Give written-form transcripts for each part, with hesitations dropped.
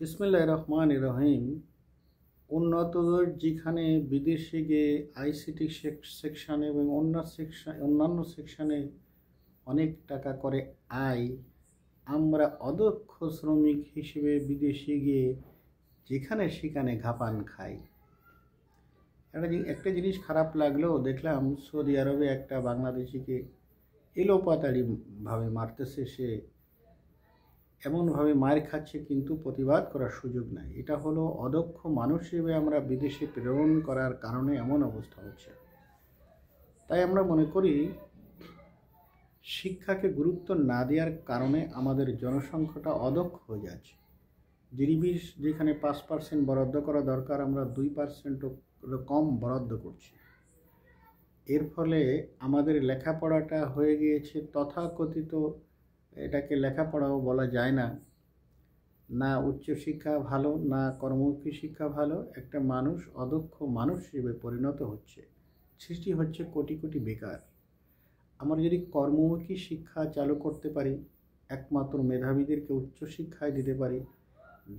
বিসমিল্লাহির রহমানির রহিম। উন্নত যেখানে বিদেশে গিয়ে আইসিটি সেকশানে এবং অন্যান্য সেকশানে অনেক টাকা করে আয়, আমরা অদক্ষ শ্রমিক হিসেবে বিদেশে গিয়ে যেখানে সেখানে ঘাপান খাই। একটা জিনিস খারাপ লাগলেও দেখলাম সৌদি আরবে একটা বাংলাদেশিকে এলোপাতাড়িভাবে মারতেছে, সে এমনভাবে মার খাচ্ছে কিন্তু প্রতিবাদ করার সুযোগ নাই। এটা হলো অদক্ষ মানুষ হিসেবে আমরা বিদেশে প্রেরণ করার কারণে এমন অবস্থা হচ্ছে। তাই আমরা মনে করি শিক্ষাকে গুরুত্ব না দেওয়ার কারণে আমাদের জনসংখ্যাটা অদক্ষ হয়ে যাচ্ছে। জিডিপির যেখানে 5% বরাদ্দ করা দরকার, আমরা 2% কম বরাদ্দ করছি। এর ফলে আমাদের লেখাপড়াটা হয়ে গিয়েছে তথাকথিত, এটাকে লেখাপড়াও বলা যায় না, না উচ্চশিক্ষা ভালো না কর্মমুখী শিক্ষা ভালো। একটা মানুষ অদক্ষ মানুষ হিসেবে পরিণত হচ্ছে, সৃষ্টি হচ্ছে কোটি কোটি বেকার। আমরা যদি কর্মমুখী শিক্ষা চালু করতে পারি, একমাত্র মেধাবীদেরকে উচ্চশিক্ষায় দিতে পারি,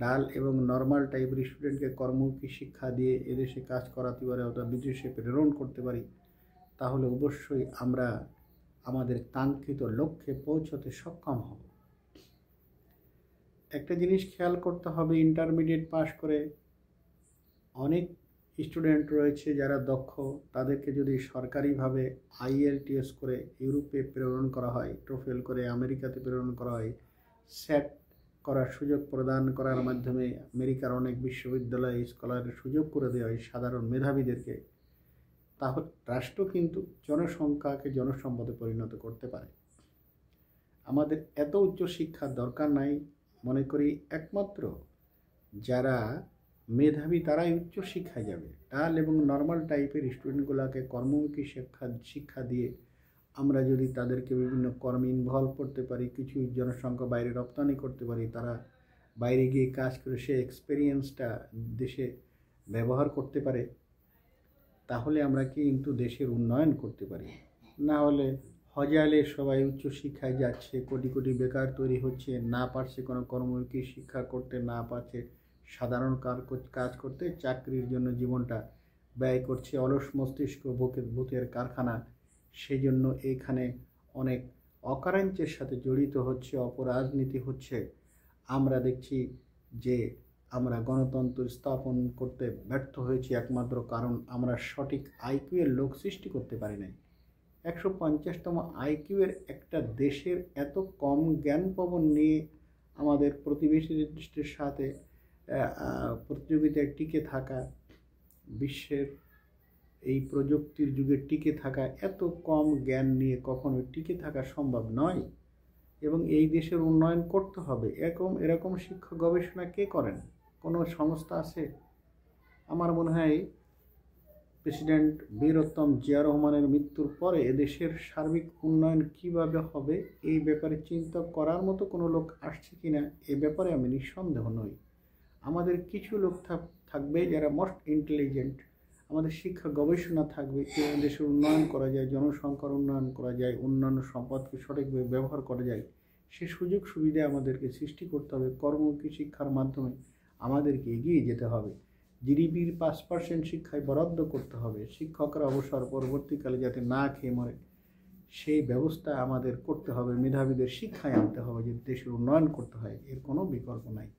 ডাল এবং নর্মাল টাইপের স্টুডেন্টকে কর্মমুখী শিক্ষা দিয়ে এদেশে কাজ করাতে পারি অথবা বিদেশে প্রেরণ করতে পারি, তাহলে অবশ্যই আমরা আমাদের কাঙ্ক্ষিত লক্ষ্যে পৌঁছতে সক্ষম হব। একটা জিনিস খেয়াল করতে হবে, ইন্টারমিডিয়েট পাস করে অনেক স্টুডেন্ট রয়েছে যারা দক্ষ, তাদেরকে যদি সরকারিভাবে IELTS করে ইউরোপে প্রেরণ করা হয়, টোফেল করে আমেরিকাতে প্রেরণ করা হয়, স্যাট করার সুযোগ প্রদান করার মাধ্যমে আমেরিকার অনেক বিশ্ববিদ্যালয়ে স্কলারের সুযোগ করে দেওয়া হয় সাধারণ মেধাবীদেরকে, তাহলে রাষ্ট্র কিন্তু জনসংখ্যাকে জনসম্পদে পরিণত করতে পারে। আমাদের এত উচ্চশিক্ষার দরকার নাই। মনে করি একমাত্র যারা মেধাবী তারাই উচ্চশিক্ষায় যাবে। ডাল এবং নর্মাল টাইপের স্টুডেন্টগুলোকে কর্মমুখী শিক্ষা দিয়ে আমরা যদি তাদেরকে বিভিন্ন কর্মে ইনভলভ করতে পারি, কিছু জনসংখ্যা বাইরে রপ্তানি করতে পারি, তারা বাইরে গিয়ে কাজ করে সে এক্সপেরিয়েন্সটা দেশে ব্যবহার করতে পারে, তাহলে আমরা কিন্তু দেশের উন্নয়ন করতে পারি। না হলে হজালে সবাই উচ্চশিক্ষায় যাচ্ছে, কোটি কোটি বেকার তৈরি হচ্ছে, না পারছে কোনো কর্মমুখী শিক্ষা করতে, না পারছে সাধারণ কাজ করতে, চাকরির জন্য জীবনটা ব্যয় করছে, অলস মস্তিষ্ক ভূতের কারখানা। সেই জন্য এখানে অনেক অকারেন্সের সাথে জড়িত হচ্ছে, অপরাজনীতি হচ্ছে। আমরা দেখছি যে আমরা গণতন্ত্র স্থাপন করতে ব্যর্থ হয়েছি, একমাত্র কারণ আমরা সঠিক IQ এর লোক সৃষ্টি করতে পারি নাই। 150তম IQ এর একটা দেশের এত কম জ্ঞান পবন নিয়ে আমাদের প্রতিবেশী দেশের সাথে প্রতিযোগিতায় টিকে থাকা, বিশ্বের এই প্রযুক্তির যুগে টিকে থাকা, এত কম জ্ঞান নিয়ে কখনো টিকে থাকা সম্ভব নয়। এবং এই দেশের উন্নয়ন করতে হবে। এরকম শিক্ষা গবেষণা কে করেন? কোনো সংস্থা আছে? আমার মনে হয় প্রেসিডেন্ট বীরোত্তম জিয়া রহমানের মৃত্যুর পরে এদেশের সার্বিক উন্নয়ন কিভাবে হবে এই ব্যাপারে চিন্তা করার মতো কোনো লোক আসছে কিনা এ ব্যাপারে আমি নিঃসন্দেহ নই। আমাদের কিছু লোক থাকবে যারা মোস্ট ইন্টেলিজেন্ট, আমাদের শিক্ষা গবেষণা থাকবে, কীভাবে দেশের উন্নয়ন করা যায়, জনসংখ্যার উন্নয়ন করা যায়, অন্যান্য সম্পদকে সঠিকভাবে ব্যবহার করা যায়, সে সুযোগ সুবিধা আমাদেরকে সৃষ্টি করতে হবে। কর্মমুখী শিক্ষার মাধ্যমে আমাদেরকে এগিয়ে যেতে হবে। জিডিপির 5% শিক্ষায় বরাদ্দ করতে হবে। শিক্ষকরা অবসর পরবর্তীকালে যাতে না খেয়ে মরে সেই ব্যবস্থা আমাদের করতে হবে। মেধাবীদের শিক্ষায় আনতে হবে, যে দেশের উন্নয়ন করতে হয়, এর কোনো বিকল্প নাই।